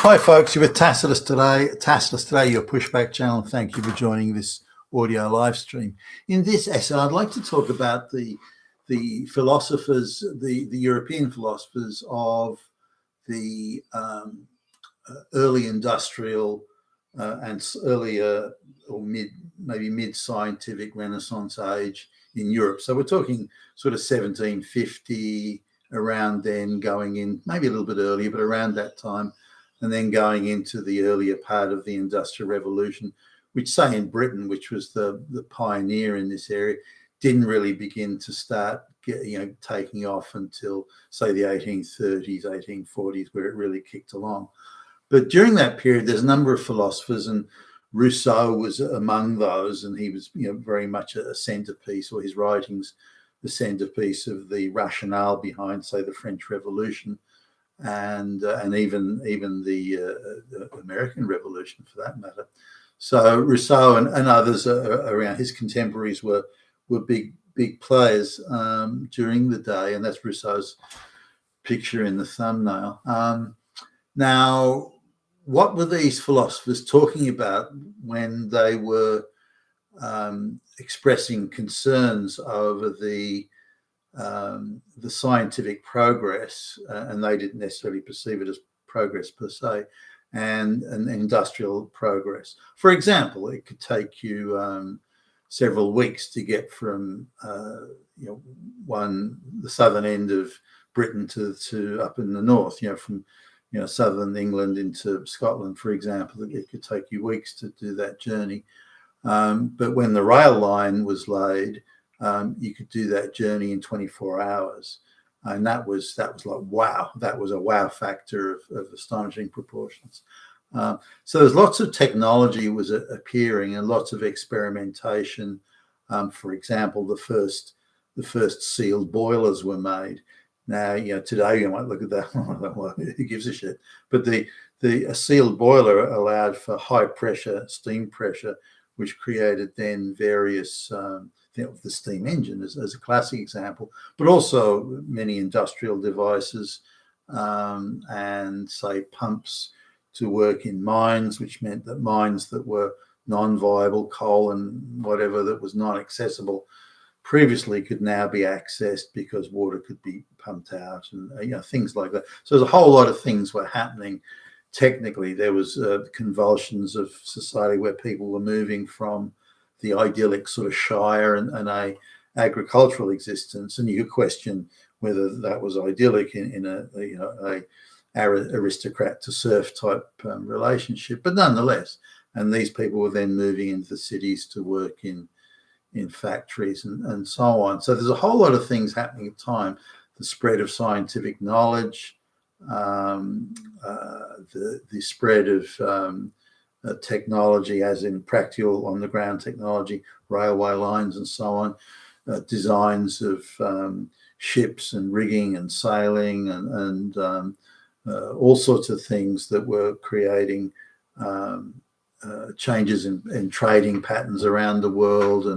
Hi, folks. You're with Tacitus today. Tacitus today, your pushback channel. Thank you for joining this audio live stream. In this essay, I'd like to talk about the philosophers, the European philosophers of the early industrial and earlier or maybe mid scientific Renaissance age in Europe. So we're talking sort of 1750, around then, going in maybe a little bit earlier, but around that time. And then going into the earlier part of the Industrial Revolution, which, say, in Britain, which was the pioneer in this area, didn't really begin to start taking off until, say, the 1830s, 1840s, where it really kicked along. But during that period, there's a number of philosophers, and Rousseau was among those, and he was very much a centerpiece, or his writings the centerpiece of the rationale behind, say, the French Revolution. And even the American Revolution, for that matter. So Rousseau and others around his contemporaries were big players during the day, and that's Rousseau's picture in the thumbnail. Now, what were these philosophers talking about when they were expressing concerns over the scientific progress, and they didn't necessarily perceive it as progress per se, and industrial progress? For example, it could take you several weeks to get from the southern end of Britain to up in the north, from southern England into Scotland, for example. It could take you weeks to do that journey. But when the rail line was laid, you could do that journey in 24 hours. And that was like, wow, that was a wow factor of astonishing proportions. So there's lots of technology was appearing and lots of experimentation. For example, the first sealed boilers were made. Now, today you might look at that, well, who gives a shit? But a sealed boiler allowed for high pressure, steam pressure, which created then various the steam engine as a classic example, but also many industrial devices and, say, pumps to work in mines, which meant that mines that were non-viable, coal and whatever that was non-accessible previously could now be accessed because water could be pumped out, and things like that. So there's a whole lot of things were happening. Technically, there was convulsions of society where people were moving from the idyllic sort of shire and a agricultural existence, and you could question whether that was idyllic in a aristocrat to serf type relationship, but nonetheless. And these people were then moving into the cities to work in factories and so on. So there's a whole lot of things happening at the time. The spread of scientific knowledge, the spread of technology, as in practical on the ground technology, railway lines and so on, designs of ships and rigging and sailing and all sorts of things that were creating changes in trading patterns around the world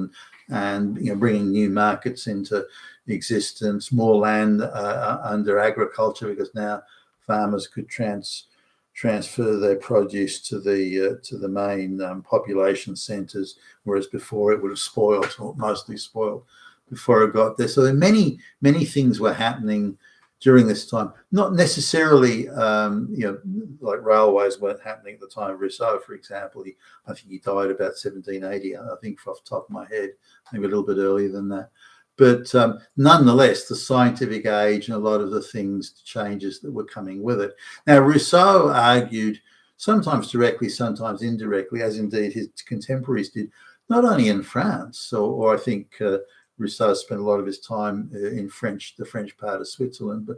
and bringing new markets into existence, more land under agriculture, because now farmers could transfer their produce to the main population centres, whereas before it would have spoiled, or mostly spoiled, before it got there. So there many things were happening during this time. Not necessarily, like railways weren't happening at the time of Rousseau, for example. I think he died about 1780. I think off the top of my head, maybe a little bit earlier than that. But nonetheless, the scientific age and a lot of the changes that were coming with it. Now, Rousseau argued, sometimes directly, sometimes indirectly, as indeed his contemporaries did, not only in France, or I think Rousseau spent a lot of his time in the French part of Switzerland,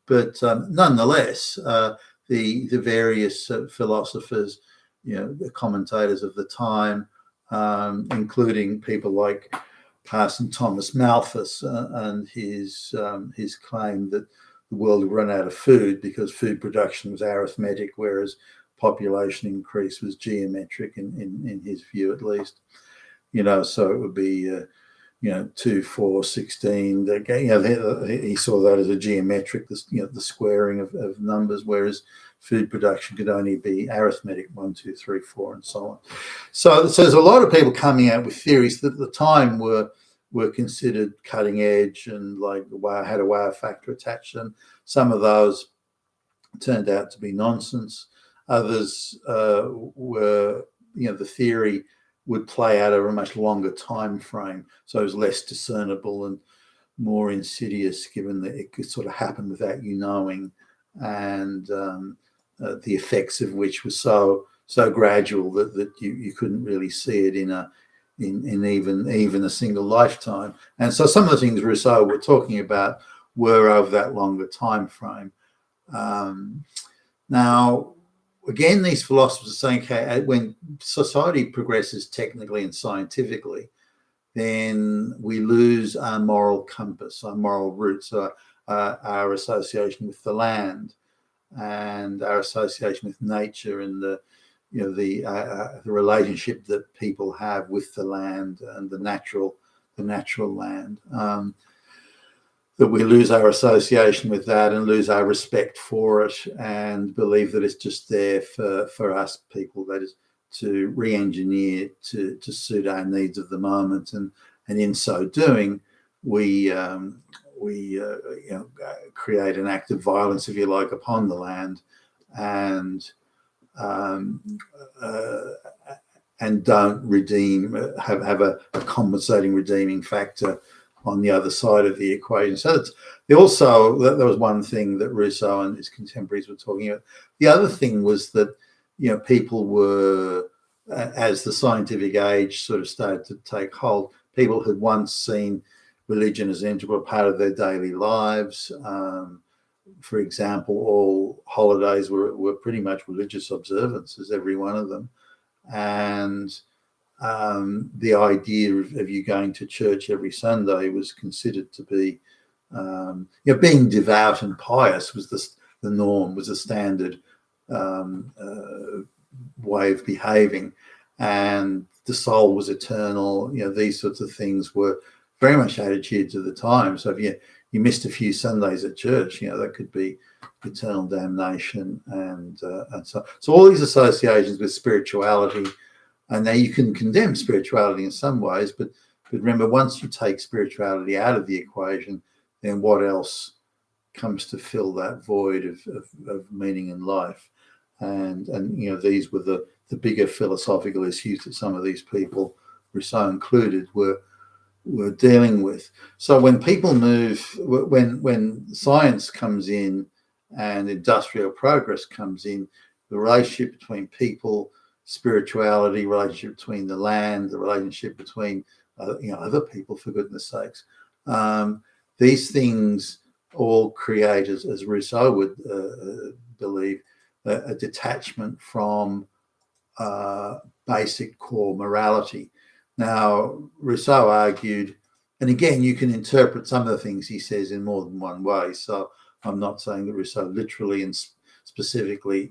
but nonetheless, the various philosophers, the commentators of the time, including people like Parson Thomas Malthus and his claim that the world would run out of food because food production was arithmetic, whereas population increase was geometric in his view, at least. So it would be 2, 4, 16. He saw that as a geometric, the squaring of numbers, whereas food production could only be arithmetic, 1, 2, 3, 4, and so on. So there's a lot of people coming out with theories that at the time were considered cutting edge and had a wow factor attached to them. Some of those turned out to be nonsense. Others were, the theory would play out over a much longer time frame, so it was less discernible and more insidious, given that it could sort of happen without you knowing, and the effects of which were so gradual that you couldn't really see it in even a single lifetime. And so some of the things Rousseau were talking about were over that longer time frame. Now, again, these philosophers are saying, okay, when society progresses technically and scientifically, then we lose our moral compass, our moral roots, our association with the land and our association with nature, and the relationship that people have with the land and the natural land. That we lose our association with that and lose our respect for it, and believe that it's just there for us people, that is, to re-engineer to suit our needs of the moment, and in so doing we create an act of violence, if you like, upon the land, and don't have a compensating redeeming factor on the other side of the equation. So that was one thing that Rousseau and his contemporaries were talking about. The other thing was that people were, as the scientific age sort of started to take hold, people had once seen religion as an integral part of their daily lives. For example, all holidays were pretty much religious observances, every one of them, and the idea of you going to church every Sunday was considered to be, being devout and pious was the norm, was the standard way of behaving, and the soul was eternal. These sorts of things were very much attitudes of the time. So if you missed a few Sundays at church, that could be eternal damnation, and so all these associations with spirituality. And now you can condemn spirituality in some ways, but remember, once you take spirituality out of the equation, then what else comes to fill that void of meaning in life? And these were the bigger philosophical issues that some of these people, Rousseau included, were dealing with. So when people move, when science comes in and industrial progress comes in, the relationship between people, spirituality, relationship between the land, the relationship between other people, for goodness sakes, these things all create, as Rousseau would believe, a detachment from basic core morality. Now, Rousseau argued, and again, you can interpret some of the things he says in more than one way. So I'm not saying that Rousseau literally and specifically,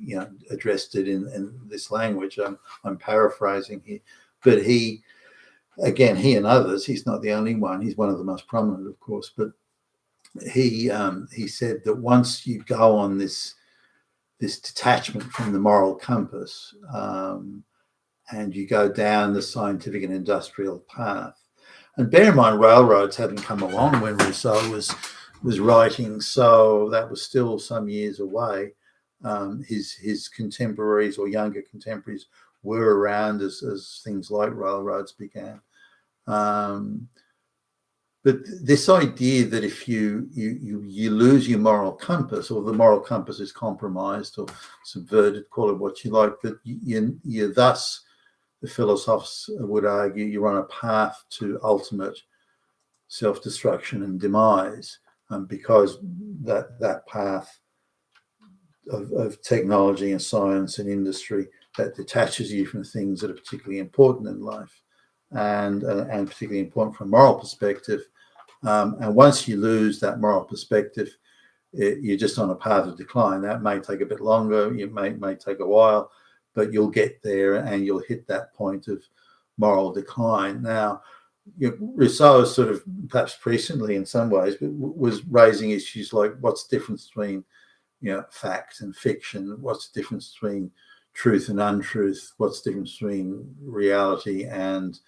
addressed it in this language. I'm paraphrasing here, but he and others, he's not the only one. He's one of the most prominent, of course, but he said that once you go on this detachment from the moral compass, and you go down the scientific and industrial path, and bear in mind, railroads hadn't come along when Rousseau was writing, so that was still some years away. His contemporaries or younger contemporaries were around as things like railroads began. But this idea that if you lose your moral compass, or the moral compass is compromised or subverted, call it what you like, that you thus, the philosophers would argue, you're on a path to ultimate self-destruction and demise, because that path of technology and science and industry that detaches you from things that are particularly important in life, and particularly important from a moral perspective. And once you lose that moral perspective, you're just on a path of decline. That may take a bit longer, it may take a while, but you'll get there and you'll hit that point of moral decline. Now, Rousseau sort of, perhaps recently in some ways, but was raising issues like what's the difference between fact and fiction, what's the difference between truth and untruth, what's the difference between reality and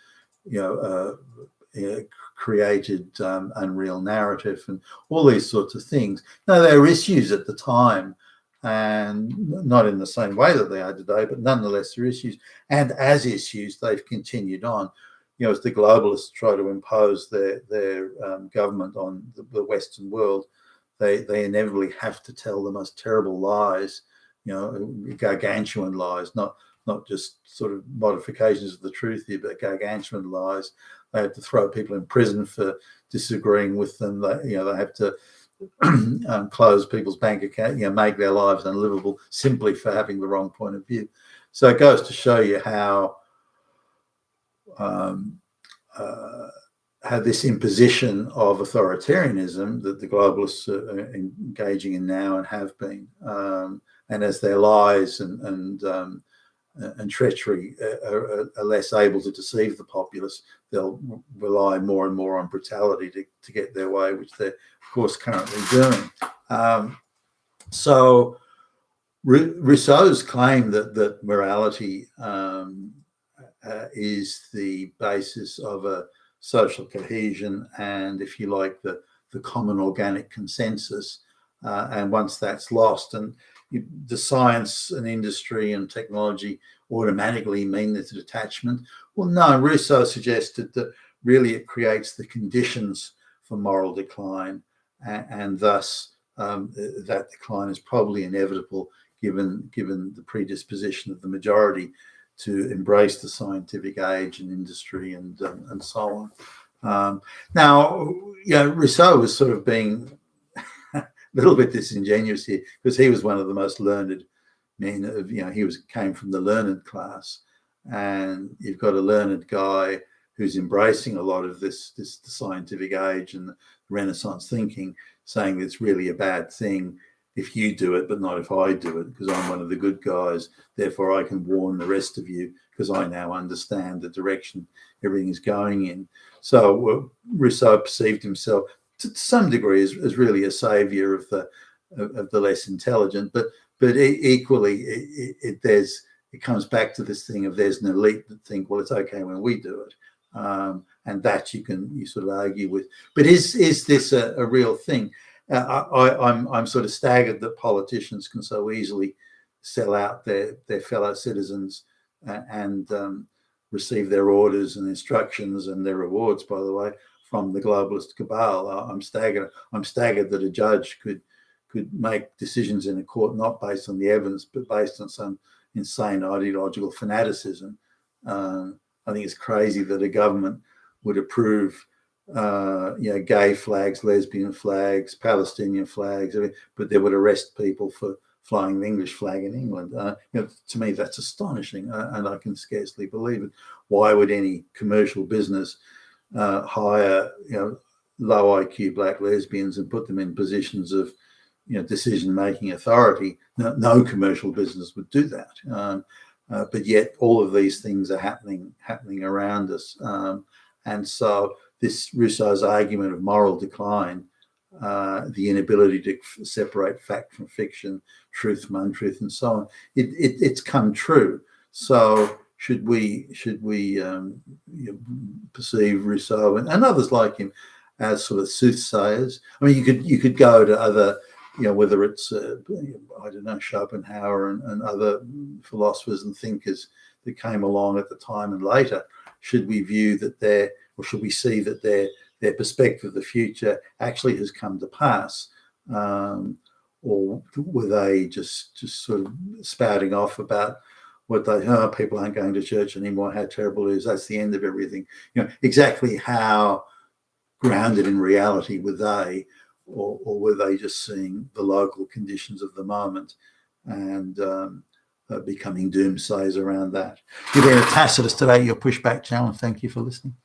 created unreal narrative, and all these sorts of things. Now, there were issues at the time, and not in the same way that they are today, but nonetheless they're issues. And as issues, they've continued on. As the globalists try to impose their government on the Western world, they inevitably have to tell the most terrible lies, gargantuan lies, not just sort of modifications of the truth here, but gargantuan lies. They have to throw people in prison for disagreeing with them. They have to close people's bank account, make their lives unlivable simply for having the wrong point of view. So it goes to show you how this imposition of authoritarianism that the globalists are engaging in now and have been, and as their lies and treachery are less able to deceive the populace, they'll rely more and more on brutality to get their way, which they're, of course, currently doing. So Rousseau's claim that morality is the basis of a social cohesion and, if you like, the common organic consensus, and once that's lost, and the science and industry and technology automatically mean there's a detachment. Well, no, Rousseau suggested that really it creates the conditions for moral decline, and thus that decline is probably inevitable given the predisposition of the majority to embrace the scientific age and industry and so on. Now, Rousseau was sort of being a little bit disingenuous here, because he was one of the most learned men of, he came from the learned class, and you've got a learned guy who's embracing a lot of this the scientific age and the Renaissance thinking, saying it's really a bad thing if you do it, but not if I do it, because I'm one of the good guys. Therefore, I can warn the rest of you because I now understand the direction everything is going in. So Rousseau perceived himself to some degree as really a savior of the less intelligent, but equally it comes back to this thing of there's an elite that think, well, it's okay when we do it, and that you sort of argue with. But is this a real thing? I'm sort of staggered that politicians can so easily sell out their fellow citizens and receive their orders and instructions and their rewards, by the way, from the globalist cabal. I'm staggered that a judge could make decisions in a court not based on the evidence, but based on some insane ideological fanaticism. I think it's crazy that a government would approve gay flags, lesbian flags, Palestinian flags, but they would arrest people for flying the English flag in England. To me, that's astonishing, and I can scarcely believe it. Why would any commercial business hire low IQ black lesbians and put them in positions of decision-making authority? No commercial business would do that. But yet all of these things are happening around us, and so this Rousseau's argument of moral decline, the inability to separate fact from fiction, truth from untruth, and so on, it's come true. So should we perceive Rousseau and others like him as sort of soothsayers? I mean, you could go to other, whether it's I don't know, Schopenhauer and other philosophers and thinkers that came along at the time and later. Should we view that should we see that their perspective of the future actually has come to pass, or were they just sort of spouting off about what people aren't going to church anymore, how terrible it is, that's the end of everything? Exactly how grounded in reality were they, or were they just seeing the local conditions of the moment and becoming doomsayers around that? You've been a Tacitus today, your Pushback channel. Thank you for listening.